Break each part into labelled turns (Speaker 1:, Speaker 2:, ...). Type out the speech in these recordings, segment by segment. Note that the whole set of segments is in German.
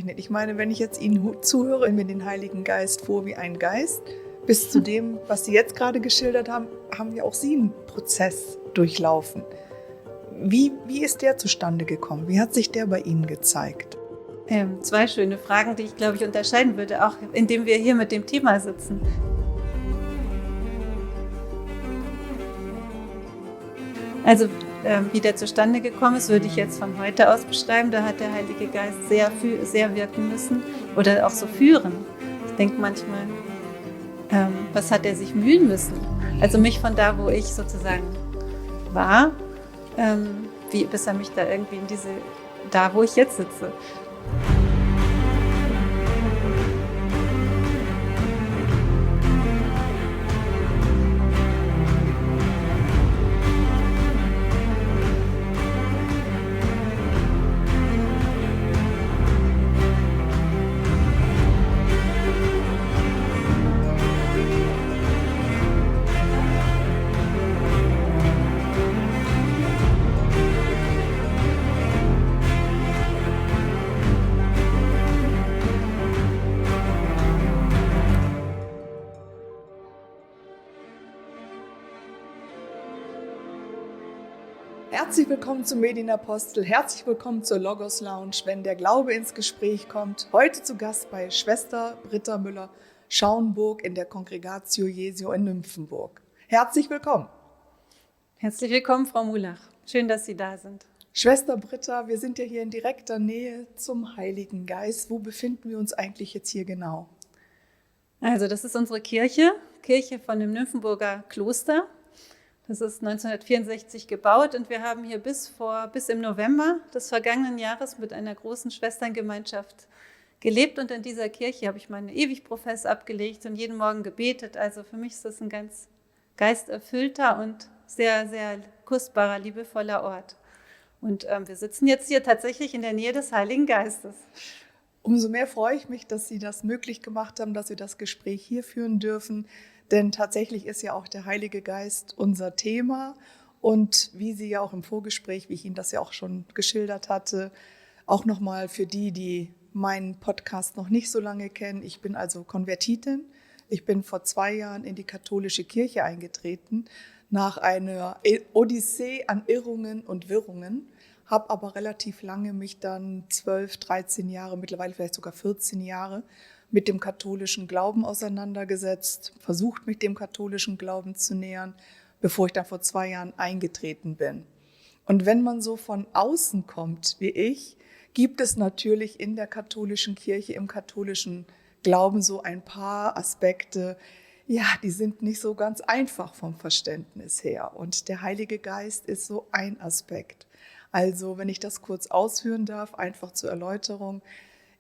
Speaker 1: ausgerechnet? Ich meine, wenn ich jetzt Ihnen zuhöre, mir den Heiligen Geist vor wie ein Geist, bis zu dem, was Sie jetzt gerade geschildert haben, haben ja auch Sie einen Prozess durchlaufen. Wie ist der zustande gekommen? Wie hat sich der bei Ihnen gezeigt?
Speaker 2: 2 schöne Fragen, die ich, glaube ich, unterscheiden würde, auch indem wir hier mit dem Thema sitzen. Also wie der zustande gekommen ist, würde ich jetzt von heute aus beschreiben. Da hat der Heilige Geist sehr wirken müssen oder auch so führen. Ich denke manchmal, was hat er sich mühen müssen? Also mich von da, wo ich sozusagen war, bis er mich da irgendwie da, wo ich jetzt sitze.
Speaker 1: Herzlich willkommen zum Medienapostel, herzlich willkommen zur Logos Lounge, wenn der Glaube ins Gespräch kommt. Heute zu Gast bei Schwester Britta Müller-Schauenburg in der Congregatio Jesio in Nymphenburg. Herzlich willkommen.
Speaker 2: Herzlich willkommen, Frau Mulach. Schön, dass Sie da sind.
Speaker 1: Schwester Britta, wir sind ja hier in direkter Nähe zum Heiligen Geist. Wo befinden wir uns eigentlich jetzt hier genau?
Speaker 2: Also das ist unsere Kirche von dem Nymphenburger Kloster. Das ist 1964 gebaut und wir haben hier bis im November des vergangenen Jahres mit einer großen Schwesterngemeinschaft gelebt. Und in dieser Kirche habe ich meine Ewigprofess abgelegt und jeden Morgen gebetet. Also für mich ist das ein ganz geisterfüllter und sehr, sehr kostbarer, liebevoller Ort. Und wir sitzen jetzt hier tatsächlich in der Nähe des Heiligen Geistes.
Speaker 1: Umso mehr freue ich mich, dass Sie das möglich gemacht haben, dass wir das Gespräch hier führen dürfen. Denn tatsächlich ist ja auch der Heilige Geist unser Thema. Und wie Sie ja auch im Vorgespräch, wie ich Ihnen das ja auch schon geschildert hatte, auch nochmal für die meinen Podcast noch nicht so lange kennen. Ich bin also Konvertitin. Ich bin vor 2 Jahren in die katholische Kirche eingetreten, nach einer Odyssee an Irrungen und Wirrungen. Habe aber relativ lange mich dann 12, 13 Jahre, mittlerweile vielleicht sogar 14 Jahre, mit dem katholischen Glauben auseinandergesetzt, versucht, mich dem katholischen Glauben zu nähern, bevor ich dann vor 2 Jahren eingetreten bin. Und wenn man so von außen kommt wie ich, gibt es natürlich in der katholischen Kirche, im katholischen Glauben so ein paar Aspekte, ja, die sind nicht so ganz einfach vom Verständnis her. Und der Heilige Geist ist so ein Aspekt. Also, wenn ich das kurz ausführen darf, einfach zur Erläuterung.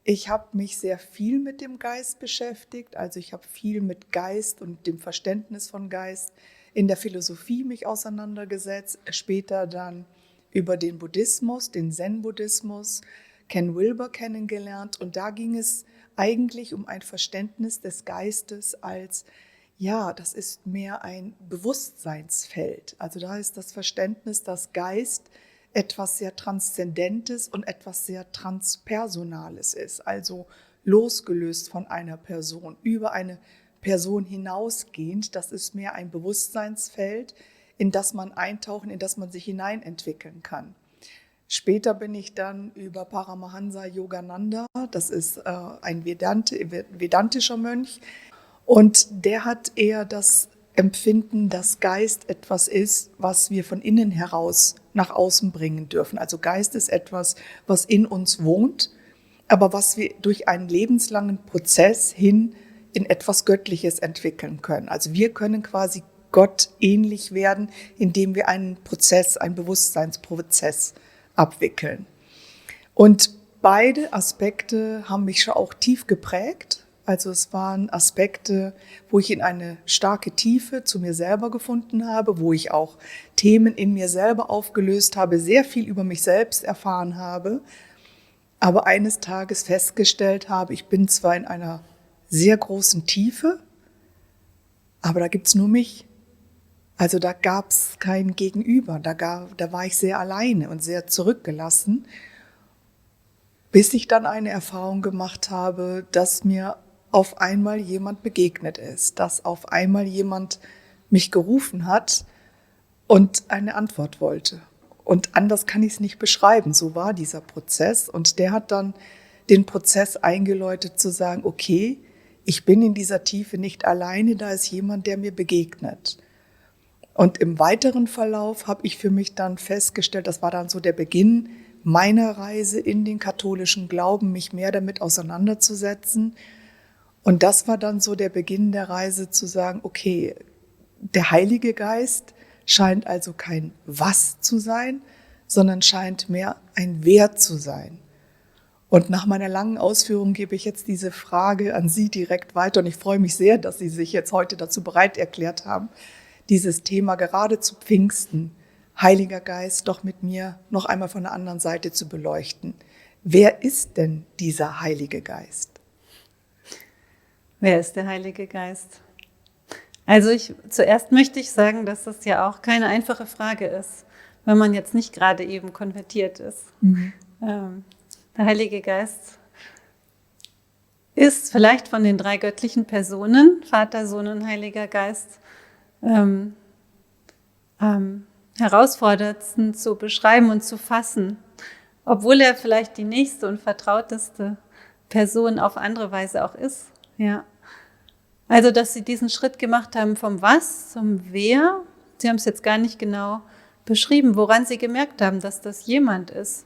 Speaker 1: Ich habe mich sehr viel mit dem Geist beschäftigt, also ich habe viel mit Geist und dem Verständnis von Geist in der Philosophie mich auseinandergesetzt, später dann über den Buddhismus, den Zen-Buddhismus, Ken Wilber kennengelernt und da ging es eigentlich um ein Verständnis des Geistes als, ja, das ist mehr ein Bewusstseinsfeld. Also da ist das Verständnis, dass Geist etwas sehr Transzendentes und etwas sehr Transpersonales ist, also losgelöst von einer Person, über eine Person hinausgehend. Das ist mehr ein Bewusstseinsfeld, in das man eintauchen, in das man sich hineinentwickeln kann. Später bin ich dann über Paramahansa Yogananda, das ist ein vedantischer Mönch, und der hat eher das Empfinden, dass Geist etwas ist, was wir von innen heraus nach außen bringen dürfen. Also Geist ist etwas, was in uns wohnt, aber was wir durch einen lebenslangen Prozess hin in etwas Göttliches entwickeln können. Also wir können quasi Gott ähnlich werden, indem wir einen Prozess, einen Bewusstseinsprozess abwickeln. Und beide Aspekte haben mich schon auch tief geprägt. Also es waren Aspekte, wo ich in eine starke Tiefe zu mir selber gefunden habe, wo ich auch Themen in mir selber aufgelöst habe, sehr viel über mich selbst erfahren habe, aber eines Tages festgestellt habe, ich bin zwar in einer sehr großen Tiefe, aber da gibt's nur mich. Also da gab's kein Gegenüber, da war ich sehr alleine und sehr zurückgelassen, bis ich dann eine Erfahrung gemacht habe, dass mir auf einmal jemand begegnet ist, dass auf einmal jemand mich gerufen hat und eine Antwort wollte. Und anders kann ich es nicht beschreiben. So war dieser Prozess. Und der hat dann den Prozess eingeläutet zu sagen, okay, ich bin in dieser Tiefe nicht alleine, da ist jemand, der mir begegnet. Und im weiteren Verlauf habe ich für mich dann festgestellt, das war dann so der Beginn meiner Reise in den katholischen Glauben, mich mehr damit auseinanderzusetzen. Und das war dann so der Beginn der Reise zu sagen, okay, der Heilige Geist scheint also kein Was zu sein, sondern scheint mehr ein Wer zu sein. Und nach meiner langen Ausführung gebe ich jetzt diese Frage an Sie direkt weiter. Und ich freue mich sehr, dass Sie sich jetzt heute dazu bereit erklärt haben, dieses Thema gerade zu Pfingsten, Heiliger Geist, doch mit mir noch einmal von der anderen Seite zu beleuchten. Wer ist denn dieser Heilige Geist?
Speaker 2: Wer ist der Heilige Geist? Also zuerst möchte ich sagen, dass das ja auch keine einfache Frage ist, wenn man jetzt nicht gerade eben konvertiert ist. Der Heilige Geist ist vielleicht von den 3 göttlichen Personen, Vater, Sohn und Heiliger Geist, herausforderndsten zu beschreiben und zu fassen, obwohl er vielleicht die nächste und vertrauteste Person auf andere Weise auch ist. Ja. Also, dass Sie diesen Schritt gemacht haben vom Was zum Wer. Sie haben es jetzt gar nicht genau beschrieben, woran Sie gemerkt haben, dass das jemand ist.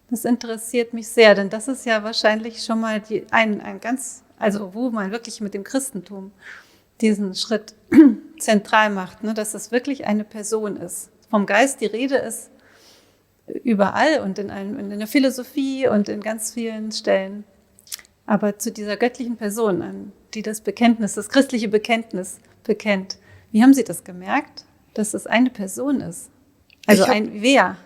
Speaker 2: Das interessiert mich sehr, denn das ist ja wahrscheinlich schon mal wo man wirklich mit dem Christentum diesen Schritt zentral macht, ne, dass das wirklich eine Person ist. Vom Geist die Rede ist überall und in der Philosophie und in ganz vielen Stellen. Aber zu dieser göttlichen Person, die das christliche Bekenntnis bekennt, wie haben Sie das gemerkt, dass es eine Person ist? Also ein Wer?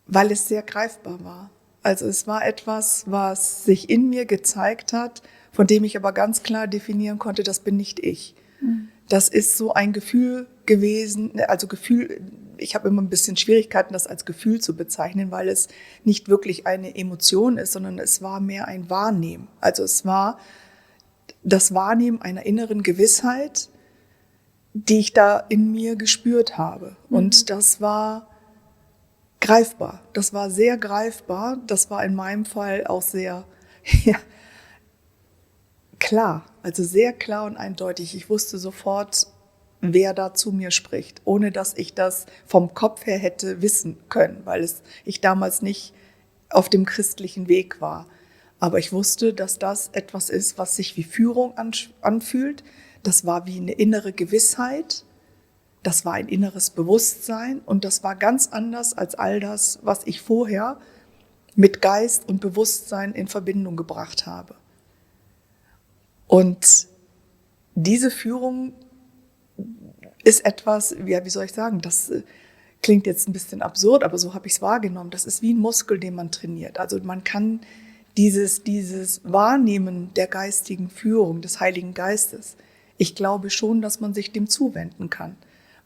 Speaker 1: Weil es sehr greifbar war. Also es war etwas, was sich in mir gezeigt hat, von dem ich aber ganz klar definieren konnte, das bin nicht ich. Das ist so ein Gefühl gewesen, ich habe immer ein bisschen Schwierigkeiten, das als Gefühl zu bezeichnen, weil es nicht wirklich eine Emotion ist, sondern es war mehr ein Wahrnehmen. Also es war das Wahrnehmen einer inneren Gewissheit, die ich da in mir gespürt habe. Und das war greifbar. Das war sehr greifbar. Das war in meinem Fall auch sehr klar. Also sehr klar und eindeutig. Ich wusste sofort, wer da zu mir spricht, ohne dass ich das vom Kopf her hätte wissen können, weil ich damals nicht auf dem christlichen Weg war. Aber ich wusste, dass das etwas ist, was sich wie Führung anfühlt. Das war wie eine innere Gewissheit. Das war ein inneres Bewusstsein und das war ganz anders als all das, was ich vorher mit Geist und Bewusstsein in Verbindung gebracht habe. Und diese Führung ist etwas, wie soll ich sagen, das klingt jetzt ein bisschen absurd, aber so habe ich es wahrgenommen. Das ist wie ein Muskel, den man trainiert. Also man kann dieses Wahrnehmen der geistigen Führung des Heiligen Geistes, ich glaube schon, dass man sich dem zuwenden kann.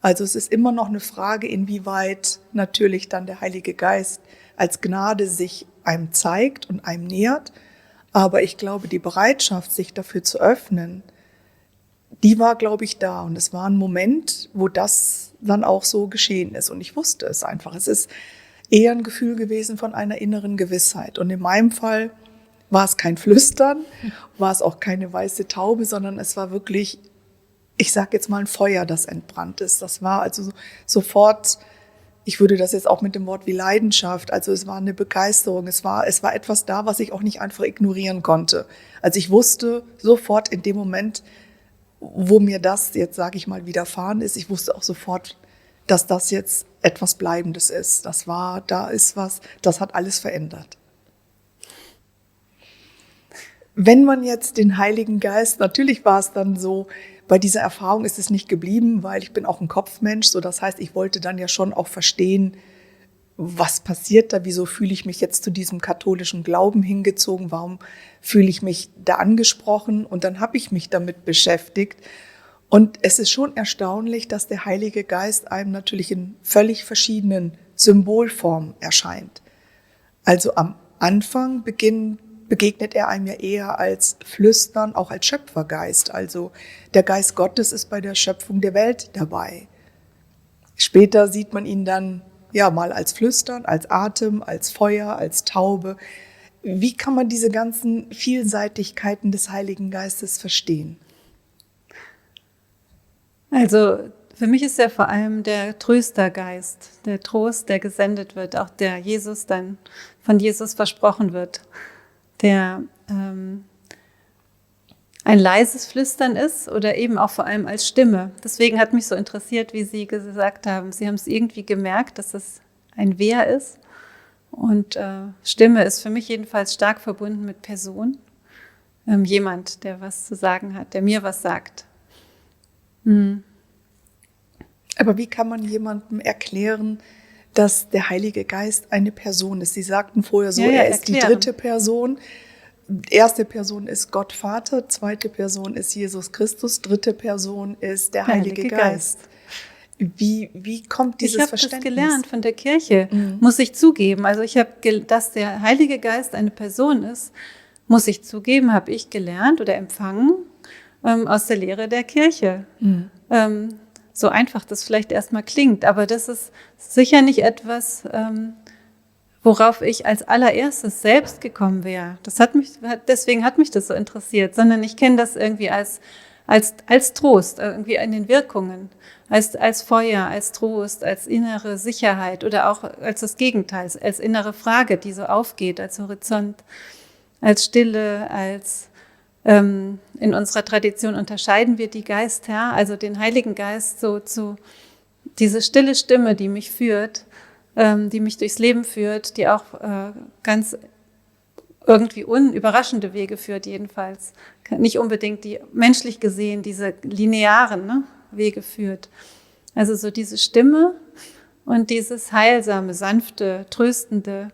Speaker 1: Also es ist immer noch eine Frage, inwieweit natürlich dann der Heilige Geist als Gnade sich einem zeigt und einem nähert. Aber ich glaube, die Bereitschaft, sich dafür zu öffnen, die war, glaube ich, da. Und es war ein Moment, wo das dann auch so geschehen ist. Und ich wusste es einfach. Es ist eher ein Gefühl gewesen von einer inneren Gewissheit. Und in meinem Fall war es kein Flüstern, war es auch keine weiße Taube, sondern es war wirklich, ich sage jetzt mal, ein Feuer, das entbrannt ist. Das war also sofort, ich würde das jetzt auch mit dem Wort wie Leidenschaft, also es war eine Begeisterung, es war etwas da, was ich auch nicht einfach ignorieren konnte. Also ich wusste sofort in dem Moment, wo mir das jetzt, sage ich mal, widerfahren ist, ich wusste auch sofort, dass das jetzt etwas Bleibendes ist. Da ist was, das hat alles verändert. Wenn man jetzt den Heiligen Geist, natürlich war es dann so, bei dieser Erfahrung ist es nicht geblieben, weil ich bin auch ein Kopfmensch, so das heißt, ich wollte dann ja schon auch verstehen, was passiert da, wieso fühle ich mich jetzt zu diesem katholischen Glauben hingezogen, warum fühle ich mich da angesprochen und dann habe ich mich damit beschäftigt und es ist schon erstaunlich, dass der Heilige Geist einem natürlich in völlig verschiedenen Symbolformen erscheint. Also am Anfang begegnet er einem ja eher als Flüstern, auch als Schöpfergeist. Also der Geist Gottes ist bei der Schöpfung der Welt dabei. Später sieht man ihn dann ja mal als Flüstern, als Atem, als Feuer, als Taube. Wie kann man diese ganzen Vielseitigkeiten des Heiligen Geistes verstehen?
Speaker 2: Also für mich ist er vor allem der Tröstergeist, der Trost, der gesendet wird, auch der Jesus dann von Jesus versprochen wird, der ein leises Flüstern ist oder eben auch vor allem als Stimme. Deswegen hat mich so interessiert, wie Sie gesagt haben, Sie haben es irgendwie gemerkt, dass es ein Wer ist. Und Stimme ist für mich jedenfalls stark verbunden mit Person. Jemand, der was zu sagen hat, der mir was sagt.
Speaker 1: Aber wie kann man jemandem erklären, dass der Heilige Geist eine Person ist? Sie sagten vorher so, er ist die dritte Person. Erste Person ist Gott Vater, zweite Person ist Jesus Christus, dritte Person ist der Heilige Geist. Wie kommt dieses Verständnis?
Speaker 2: Ich habe das gelernt von der Kirche, muss ich zugeben. Also dass der Heilige Geist eine Person ist, muss ich zugeben, habe ich gelernt oder empfangen aus der Lehre der Kirche. So einfach das vielleicht erstmal klingt, aber das ist sicher nicht etwas, worauf ich als allererstes selbst gekommen wäre. Deswegen hat mich das so interessiert, sondern ich kenne das irgendwie als Trost, irgendwie in den Wirkungen, als Feuer, als Trost, als innere Sicherheit oder auch als das Gegenteil, als innere Frage, die so aufgeht, als Horizont, als Stille, als in unserer Tradition unterscheiden wir die Geistherr, also den Heiligen Geist, so zu diese stille Stimme, die mich führt, die mich durchs Leben führt, die auch ganz irgendwie unüberraschende Wege führt jedenfalls. Nicht unbedingt die menschlich gesehen diese linearen Wege führt. Also so diese Stimme und dieses heilsame, sanfte, tröstende,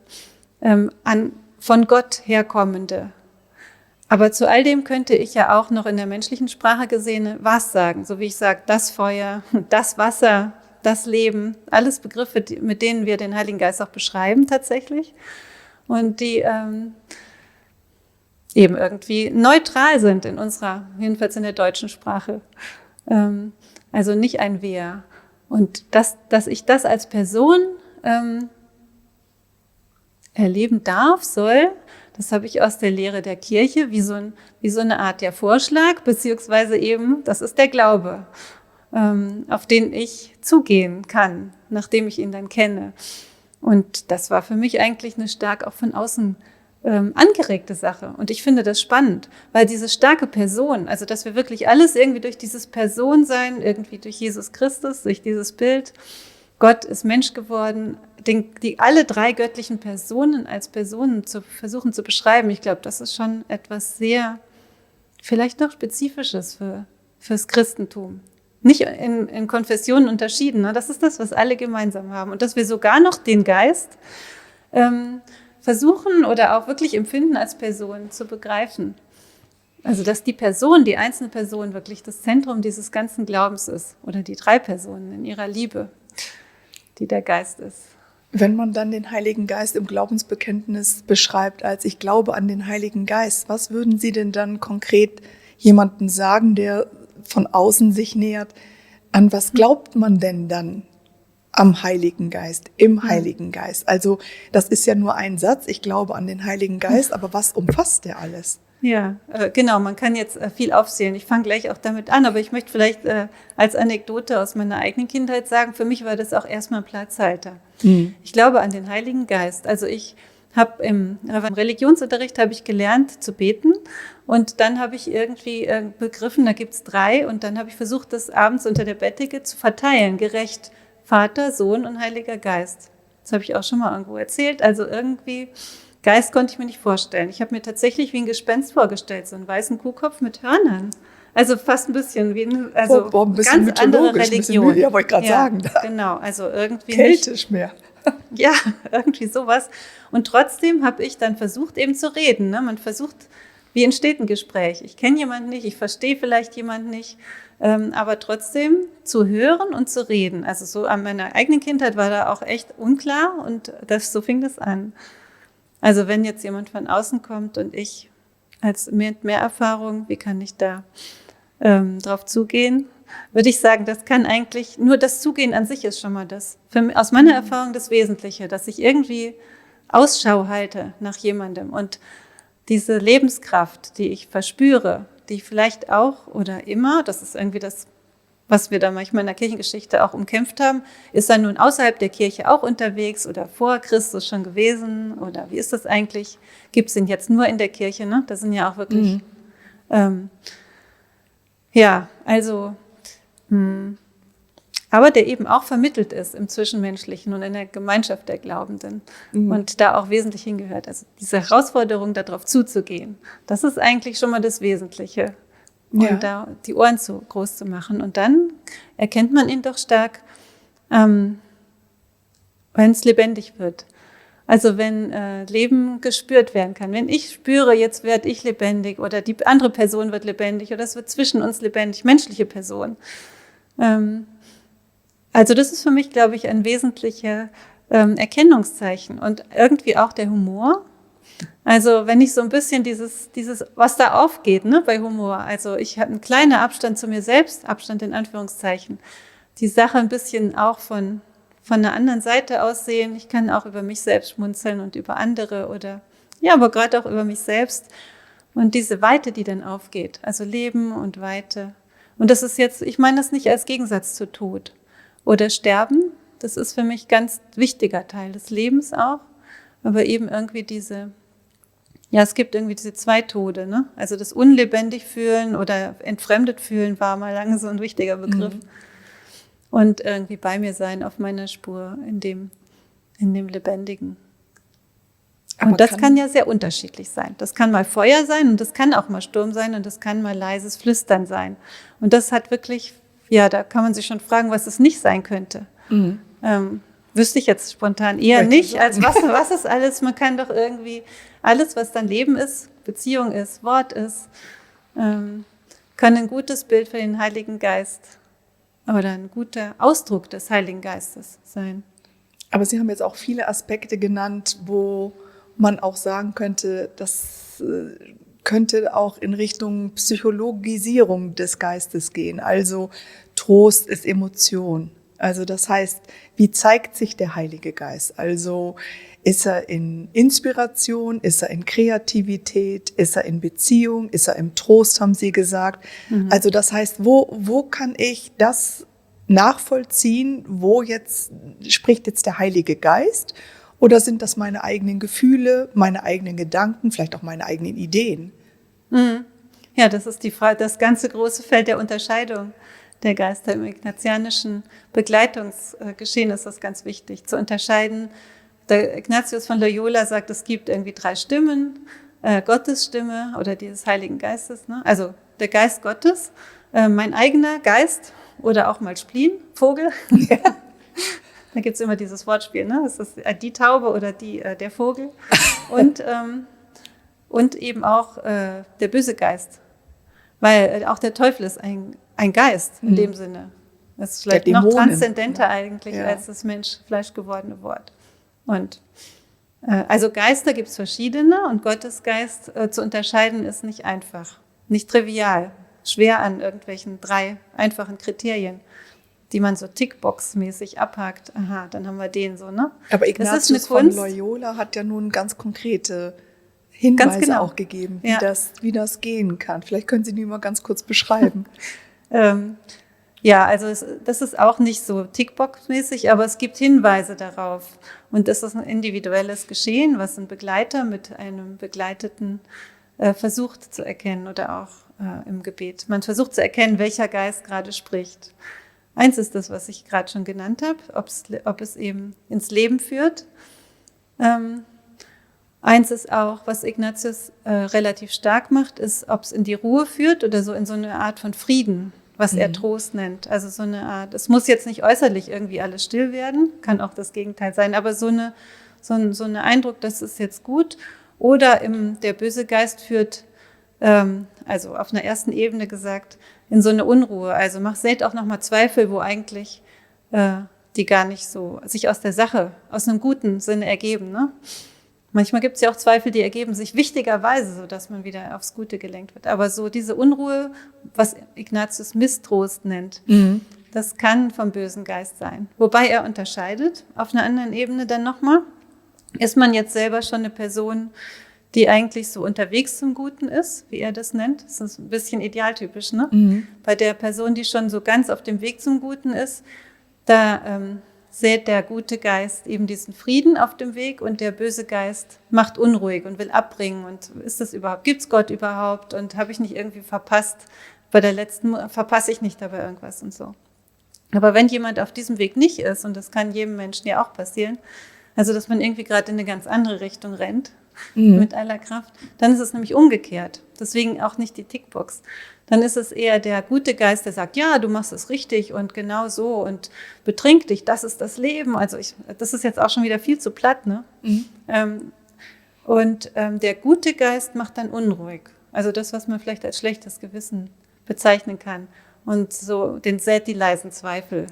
Speaker 2: von Gott herkommende. Aber zu all dem könnte ich ja auch noch in der menschlichen Sprache gesehen was sagen, so wie ich sage, das Feuer, das Wasser, das Leben, alles Begriffe, mit denen wir den Heiligen Geist auch beschreiben tatsächlich und die eben irgendwie neutral sind in unserer, jedenfalls in der deutschen Sprache. Also nicht ein Wer. Und dass ich das als Person erleben darf, das habe ich aus der Lehre der Kirche, wie so eine Art der Vorschlag, beziehungsweise eben, das ist der Glaube, auf den ich zugehen kann, nachdem ich ihn dann kenne. Und das war für mich eigentlich eine stark auch von außen angeregte Sache. Und ich finde das spannend, weil diese starke Person, also dass wir wirklich alles irgendwie durch dieses Personsein, irgendwie durch Jesus Christus, durch dieses Bild, Gott ist Mensch geworden, die alle drei göttlichen Personen als Personen zu versuchen zu beschreiben, ich glaube, das ist schon etwas sehr, vielleicht noch Spezifisches fürs Christentum. Nicht in Konfessionen unterschieden, ne? Das ist das, was alle gemeinsam haben. Und dass wir sogar noch den Geist versuchen oder auch wirklich empfinden als Person zu begreifen. Also dass die einzelne Person wirklich das Zentrum dieses ganzen Glaubens ist oder die drei Personen in ihrer Liebe, die der Geist ist.
Speaker 1: Wenn man dann den Heiligen Geist im Glaubensbekenntnis beschreibt als ich glaube an den Heiligen Geist, was würden Sie denn dann konkret jemandem sagen, der von außen sich nähert? An was glaubt man denn dann am Heiligen Geist, im Heiligen Geist? Also das ist ja nur ein Satz, ich glaube an den Heiligen Geist, aber was umfasst der alles?
Speaker 2: Ja, genau, man kann jetzt viel aufzählen. Ich fange gleich auch damit an, aber ich möchte vielleicht als Anekdote aus meiner eigenen Kindheit sagen, für mich war das auch erstmal ein Platzhalter. Ich glaube an den Heiligen Geist. Also ich habe im Religionsunterricht habe ich gelernt zu beten und dann habe ich irgendwie begriffen, da gibt's drei und dann habe ich versucht, das abends unter der Bettdecke zu verteilen, gerecht Vater, Sohn und Heiliger Geist. Das habe ich auch schon mal irgendwo erzählt. Also irgendwie Geist konnte ich mir nicht vorstellen. Ich habe mir tatsächlich wie ein Gespenst vorgestellt, so einen weißen Kuhkopf mit Hörnern. Also fast ein bisschen wie ein bisschen ganz andere Religion.
Speaker 1: Ja, wollte ich gerade sagen.
Speaker 2: Genau, also irgendwie
Speaker 1: keltisch mehr.
Speaker 2: Ja, irgendwie sowas. Und trotzdem habe ich dann versucht, eben zu reden. Ne? Man versucht, wie entsteht ein Gespräch? Ich kenne jemanden nicht, ich verstehe vielleicht jemanden nicht, aber trotzdem zu hören und zu reden. Also so an meiner eigenen Kindheit war da auch echt unklar und so fing das an. Also wenn jetzt jemand von außen kommt und ich als mehr Erfahrung, wie kann ich da drauf zugehen? Würde ich sagen, das kann eigentlich, nur das Zugehen an sich ist schon mal das, aus meiner Erfahrung das Wesentliche, dass ich irgendwie Ausschau halte nach jemandem und diese Lebenskraft, die ich verspüre, die ich vielleicht auch oder immer, das ist irgendwie das, was wir da manchmal in der Kirchengeschichte auch umkämpft haben, ist er nun außerhalb der Kirche auch unterwegs oder vor Christus schon gewesen oder wie ist das eigentlich? Gibt es ihn jetzt nur in der Kirche? Ne? Das sind ja auch wirklich, aber der eben auch vermittelt ist im Zwischenmenschlichen und in der Gemeinschaft der Glaubenden und da auch wesentlich hingehört. Also diese Herausforderung, darauf zuzugehen, das ist eigentlich schon mal das Wesentliche. Und da die Ohren zu groß zu machen. Und dann erkennt man ihn doch stark, wenn es lebendig wird. Also wenn Leben gespürt werden kann. Wenn ich spüre, jetzt werde ich lebendig oder die andere Person wird lebendig oder es wird zwischen uns lebendig, menschliche Person. Also das ist für mich, glaube ich, ein wesentlicher Erkennungszeichen. Und irgendwie auch der Humor. Also wenn ich so ein bisschen dieses, was da aufgeht, ne, bei Humor, also ich habe einen kleinen Abstand zu mir selbst, Abstand in Anführungszeichen, die Sache ein bisschen auch von einer anderen Seite aus sehen. Ich kann auch über mich selbst schmunzeln und über andere oder, ja, aber gerade auch über mich selbst. Und diese Weite, die dann aufgeht, also Leben und Weite. Und das ist jetzt, ich meine das nicht als Gegensatz zu Tod oder Sterben. Das ist für mich ein ganz wichtiger Teil des Lebens auch. Aber eben irgendwie es gibt irgendwie diese zwei Tode, ne? Also das unlebendig fühlen oder entfremdet fühlen war mal lange so ein wichtiger Begriff. Und irgendwie bei mir sein auf meiner Spur in dem Lebendigen. Aber und das kann ja sehr unterschiedlich sein. Das kann mal Feuer sein und das kann auch mal Sturm sein und das kann mal leises Flüstern sein. Und das hat wirklich, da kann man sich schon fragen, was es nicht sein könnte. Wüsste ich jetzt spontan eher nicht, als was ist alles. Man kann doch irgendwie alles, was dann Leben ist, Beziehung ist, Wort ist, kann ein gutes Bild für den Heiligen Geist oder ein guter Ausdruck des Heiligen Geistes sein.
Speaker 1: Aber Sie haben jetzt auch viele Aspekte genannt, wo man auch sagen könnte, das könnte auch in Richtung Psychologisierung des Geistes gehen. Also Trost ist Emotion. Also das heißt, wie zeigt sich der Heilige Geist? Also ist er in Inspiration, ist er in Kreativität, ist er in Beziehung, ist er im Trost, haben Sie gesagt. Also das heißt, wo kann ich das nachvollziehen, spricht jetzt der Heilige Geist? Oder sind das meine eigenen Gefühle, meine eigenen Gedanken, vielleicht auch meine eigenen Ideen?
Speaker 2: Ja, das ist die Frage, das ganze große Feld der Unterscheidung der Geister im ignatianischen Begleitungsgeschehen ist das ganz wichtig, zu unterscheiden. Der Ignatius von Loyola sagt, es gibt irgendwie 3 Stimmen, Gottes Stimme oder dieses Heiligen Geistes, ne? Also der Geist Gottes, mein eigener Geist oder auch mal Spleen, Vogel. Ja. Da gibt es immer dieses Wortspiel, ne? Es ist die Taube oder der Vogel und eben auch der böse Geist, weil auch der Teufel ist ein Geist in dem Sinne. Das ist vielleicht noch transzendenter eigentlich als das Mensch-Fleisch gewordene Wort. Und also Geister gibt es verschiedene und Gottes Geist zu unterscheiden ist nicht einfach, nicht trivial, schwer an irgendwelchen 3 einfachen Kriterien, die man so Tickbox-mäßig abhakt. Aha, dann haben wir den so, ne?
Speaker 1: Aber Ignatius von Loyola hat ja nun ganz konkrete Hinweise auch gegeben, wie das gehen kann. Vielleicht können Sie die mal ganz kurz beschreiben.
Speaker 2: Also das ist auch nicht so Tickbox-mäßig, aber es gibt Hinweise darauf. Und das ist ein individuelles Geschehen, was ein Begleiter mit einem Begleiteten versucht zu erkennen oder auch im Gebet. Man versucht zu erkennen, welcher Geist gerade spricht. Eins ist das, was ich gerade schon genannt habe, ob es eben ins Leben führt. Eins ist auch, was Ignatius relativ stark macht, ist, ob es in die Ruhe führt oder so in so eine Art von Frieden, was er Trost nennt. Also so eine Art, es muss jetzt nicht äußerlich irgendwie alles still werden, kann auch das Gegenteil sein, aber so eine Eindruck, das ist jetzt gut. Oder der böse Geist führt, also auf einer ersten Ebene gesagt, in so eine Unruhe. Also sät auch nochmal Zweifel, wo eigentlich die gar nicht so sich aus der Sache, aus einem guten Sinne ergeben, ne? Manchmal gibt es ja auch Zweifel, die ergeben sich wichtigerweise, sodass man wieder aufs Gute gelenkt wird. Aber so diese Unruhe, was Ignatius Mistrost nennt, das kann vom bösen Geist sein. Wobei er unterscheidet auf einer anderen Ebene dann nochmal. Ist man jetzt selber schon eine Person, die eigentlich so unterwegs zum Guten ist, wie er das nennt? Das ist ein bisschen idealtypisch, ne? Bei der Person, die schon so ganz auf dem Weg zum Guten ist, da sät der gute Geist eben diesen Frieden auf dem Weg und der böse Geist macht unruhig und will abbringen. Und ist das überhaupt, gibt's Gott überhaupt? Und habe ich nicht irgendwie verpasst? Bei der letzten verpasse ich nicht dabei irgendwas und so. Aber wenn jemand auf diesem Weg nicht ist, und das kann jedem Menschen ja auch passieren, also dass man irgendwie gerade in eine ganz andere Richtung rennt, mit aller Kraft, dann ist es nämlich umgekehrt. Deswegen auch nicht die Tickbox. Dann ist es eher der gute Geist, der sagt, ja, du machst es richtig und genau so und betrink dich, das ist das Leben. Also das ist jetzt auch schon wieder viel zu platt, ne? Der gute Geist macht dann unruhig. Also das, was man vielleicht als schlechtes Gewissen bezeichnen kann. Und so den sät die leisen Zweifel.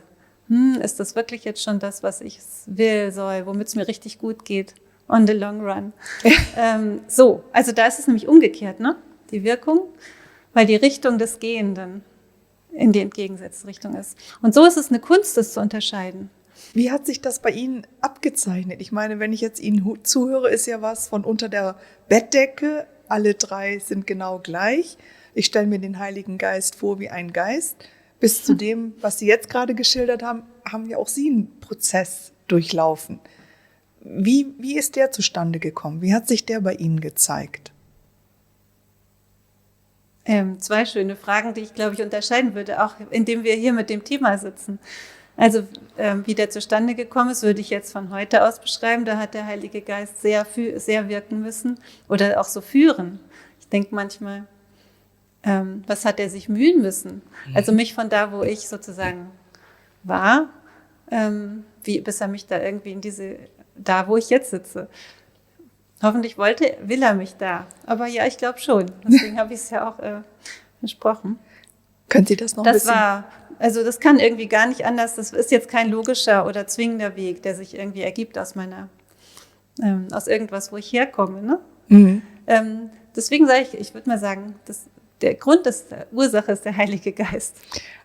Speaker 2: Ist das wirklich jetzt schon das, was ich will, soll, womit es mir richtig gut geht? On the long run. Also da ist es nämlich umgekehrt, ne? Die Wirkung, weil die Richtung des Gehenden in die entgegengesetzte Richtung ist. Und so ist es eine Kunst, das zu unterscheiden.
Speaker 1: Wie hat sich das bei Ihnen abgezeichnet? Ich meine, wenn ich jetzt Ihnen zuhöre, ist ja was von unter der Bettdecke. Alle drei sind genau gleich. Ich stelle mir den Heiligen Geist vor wie ein Geist. Bis zu dem, was Sie jetzt gerade geschildert haben, haben ja auch Sie einen Prozess durchlaufen. Wie ist der zustande gekommen? Wie hat sich der bei Ihnen gezeigt?
Speaker 2: Zwei schöne Fragen, die ich, glaube ich, unterscheiden würde, auch indem wir hier mit dem Thema sitzen. Also wie der zustande gekommen ist, würde ich jetzt von heute aus beschreiben. Da hat der Heilige Geist sehr wirken müssen oder auch so führen. Ich denke manchmal, was hat er sich mühen müssen? Also mich von da, wo ich sozusagen war, bis er mich da irgendwie da, wo ich jetzt sitze. Hoffentlich will er mich da. Aber ja, ich glaube schon. Deswegen habe ich es ja auch besprochen.
Speaker 1: Können Sie das noch ein bisschen?
Speaker 2: Das kann irgendwie gar nicht anders. Das ist jetzt kein logischer oder zwingender Weg, der sich irgendwie ergibt aus irgendwas, wo ich herkomme. Ne? Deswegen sage ich würde mal sagen, der Grund der Ursache ist der Heilige Geist.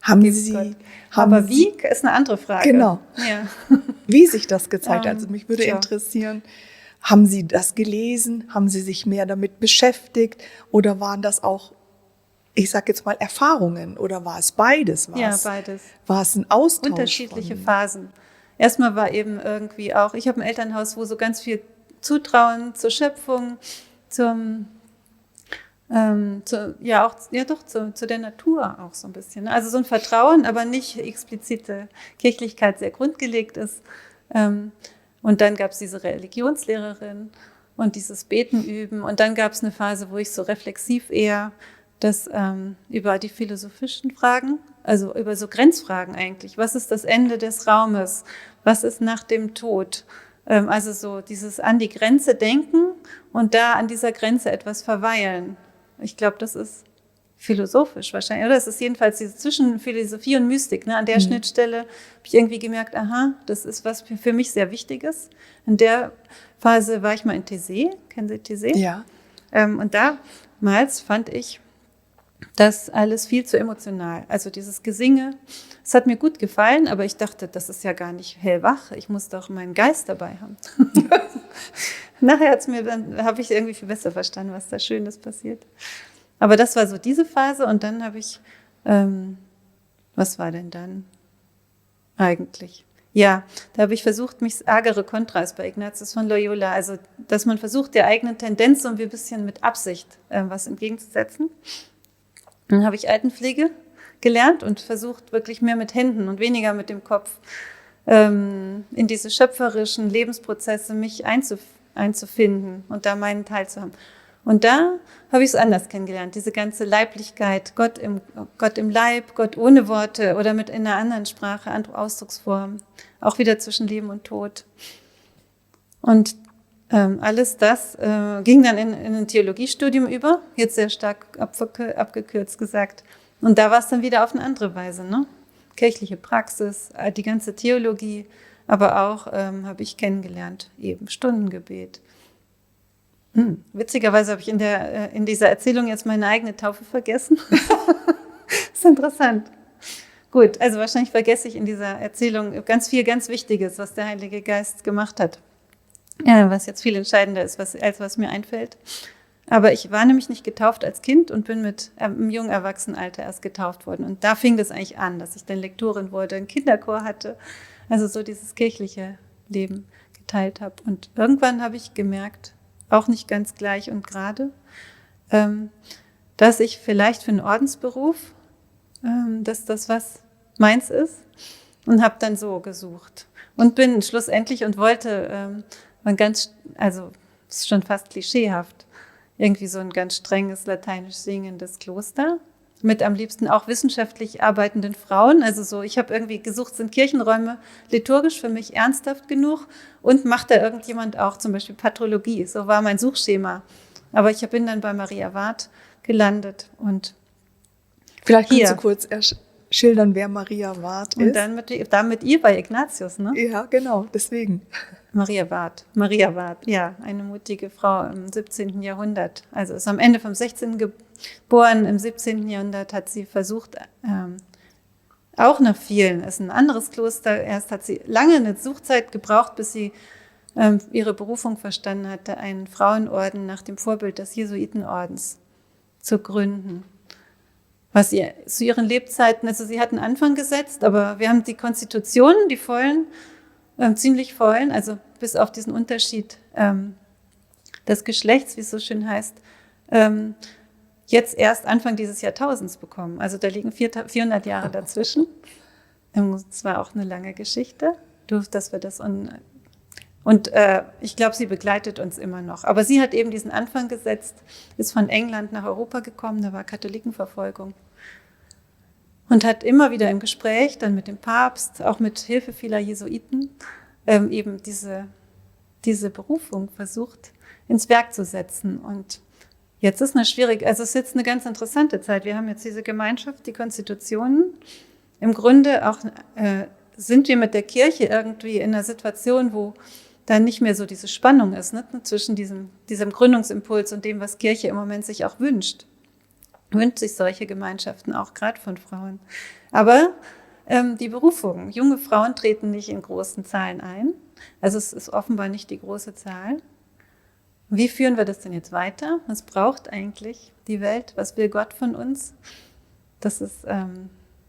Speaker 2: Aber wie, ist eine andere Frage.
Speaker 1: Genau.
Speaker 2: Ja.
Speaker 1: Wie sich das gezeigt hat. Also mich würde interessieren, haben Sie das gelesen? Haben Sie sich mehr damit beschäftigt? Oder waren das auch, ich sage jetzt mal, Erfahrungen? Oder war es beides?
Speaker 2: Beides.
Speaker 1: War es ein Austausch?
Speaker 2: Unterschiedliche Phasen. Erstmal war eben irgendwie auch, ich habe ein Elternhaus, wo so ganz viel Zutrauen zur Schöpfung, zu der Natur auch so ein bisschen. Also so ein Vertrauen, aber nicht explizite Kirchlichkeit sehr grundgelegt ist. Und dann gab es diese Religionslehrerin und dieses Beten üben. Und dann gab es eine Phase, wo ich so reflexiv eher das über die philosophischen Fragen, also über so Grenzfragen eigentlich. Was ist das Ende des Raumes? Was ist nach dem Tod? Also so dieses an die Grenze denken und da an dieser Grenze etwas verweilen. Ich glaube, das ist philosophisch wahrscheinlich. Oder es ist jedenfalls diese zwischen Philosophie und Mystik. Ne? An der Schnittstelle habe ich irgendwie gemerkt, aha, das ist was für mich sehr Wichtiges. In der Phase war ich mal in Taizé. Kennen Sie Taizé?
Speaker 1: Ja.
Speaker 2: Und damals fand ich das alles viel zu emotional. Also dieses Gesinge, es hat mir gut gefallen, aber ich dachte, das ist ja gar nicht hellwach. Ich muss doch meinen Geist dabei haben. Nachher habe ich irgendwie viel besser verstanden, was da Schönes passiert. Aber das war so diese Phase und dann habe ich, was war denn dann eigentlich? Ja, da habe ich versucht, mich agere contra ist bei Ignatius von Loyola, also dass man versucht, der eigenen Tendenz so ein bisschen mit Absicht was entgegenzusetzen. Dann habe ich Altenpflege gelernt und versucht, wirklich mehr mit Händen und weniger mit dem Kopf in diese schöpferischen Lebensprozesse mich einzufinden und da meinen Teil zu haben. Und da habe ich es anders kennengelernt, diese ganze Leiblichkeit, Gott im Leib, Gott ohne Worte oder in einer anderen Sprache, andere Ausdrucksform, auch wieder zwischen Leben und Tod. Und alles das ging dann in ein Theologiestudium über, jetzt sehr stark abgekürzt gesagt. Und da war es dann wieder auf eine andere Weise, ne? Kirchliche Praxis, die ganze Theologie, aber auch habe ich kennengelernt, eben Stundengebet, Witzigerweise habe ich in dieser Erzählung jetzt meine eigene Taufe vergessen. Das ist interessant. Gut, also wahrscheinlich vergesse ich in dieser Erzählung ganz viel ganz Wichtiges, was der Heilige Geist gemacht hat. Was jetzt viel entscheidender ist, als was mir einfällt. Aber ich war nämlich nicht getauft als Kind und bin im jungen Erwachsenenalter erst getauft worden. Und da fing das eigentlich an, dass ich dann Lektorin wurde, einen Kinderchor hatte, also so dieses kirchliche Leben geteilt habe. Und irgendwann habe ich gemerkt, auch nicht ganz gleich und gerade, dass ich vielleicht für einen Ordensberuf, dass das was meins ist, und habe dann so gesucht. Und bin schlussendlich und wollte also es ist schon fast klischeehaft, irgendwie so ein ganz strenges lateinisch singendes Kloster mit am liebsten auch wissenschaftlich arbeitenden Frauen. Also so, ich habe irgendwie gesucht, sind Kirchenräume liturgisch für mich ernsthaft genug und macht da irgendjemand auch zum Beispiel Patrologie? So war mein Suchschema. Aber ich bin dann bei Maria Ward gelandet und
Speaker 1: vielleicht kannst du kurz schildern, wer Maria Ward ist.
Speaker 2: Und dann mit ihr bei Ignatius, ne?
Speaker 1: Ja, genau, deswegen.
Speaker 2: Maria Ward, ja, eine mutige Frau im 17. Jahrhundert. Also ist am Ende vom 16. geboren, im 17. Jahrhundert hat sie versucht, auch nach vielen, ist ein anderes Kloster, erst hat sie lange eine Suchzeit gebraucht, bis sie ihre Berufung verstanden hatte, einen Frauenorden nach dem Vorbild des Jesuitenordens zu gründen. Was ihr zu ihren Lebzeiten, also sie hat einen Anfang gesetzt, aber wir haben die Konstitutionen, die vollen, ziemlich vollen, also bis auf diesen Unterschied des Geschlechts, wie es so schön heißt, jetzt erst Anfang dieses Jahrtausends bekommen. Also da liegen 400 Jahre dazwischen. Das war auch eine lange Geschichte, dass wir das und ich glaube, sie begleitet uns immer noch. Aber sie hat eben diesen Anfang gesetzt, ist von England nach Europa gekommen, da war Katholikenverfolgung. Und hat immer wieder im Gespräch, dann mit dem Papst, auch mit Hilfe vieler Jesuiten, eben diese Berufung versucht, ins Werk zu setzen. Und jetzt ist es ist jetzt eine ganz interessante Zeit. Wir haben jetzt diese Gemeinschaft, die Konstitutionen. Im Grunde auch sind wir mit der Kirche irgendwie in einer Situation, wo dann nicht mehr so diese Spannung ist, ne, zwischen diesem Gründungsimpuls und dem, was Kirche im Moment sich auch wünscht. Wünscht sich solche Gemeinschaften auch gerade von Frauen. Aber die Berufung, junge Frauen treten nicht in großen Zahlen ein. Also es ist offenbar nicht die große Zahl. Wie führen wir das denn jetzt weiter? Was braucht eigentlich die Welt? Was will Gott von uns? Das ist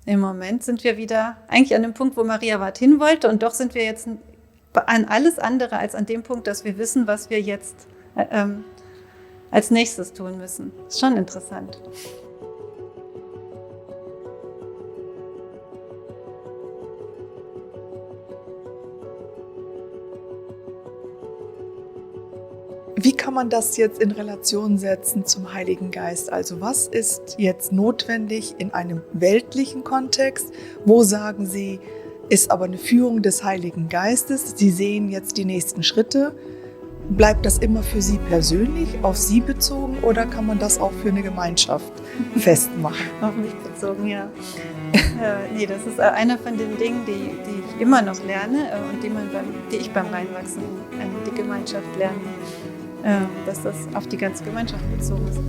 Speaker 2: im Moment sind wir wieder eigentlich an dem Punkt, wo Maria Ward hin wollte, und doch sind wir jetzt an alles andere als an dem Punkt, dass wir wissen, was wir jetzt als nächstes tun müssen. Ist schon interessant.
Speaker 1: Wie kann man das jetzt in Relation setzen zum Heiligen Geist? Also was ist jetzt notwendig in einem weltlichen Kontext? Wo sagen Sie, ist aber eine Führung des Heiligen Geistes? Sie sehen jetzt die nächsten Schritte. Bleibt das immer für Sie persönlich, auf Sie bezogen, oder kann man das auch für eine Gemeinschaft festmachen?
Speaker 2: Auf mich bezogen, ja. Nee, das ist einer von den Dingen, die ich immer noch lerne und die ich beim Reinwachsen in die Gemeinschaft lerne, dass das auf die ganze Gemeinschaft bezogen ist.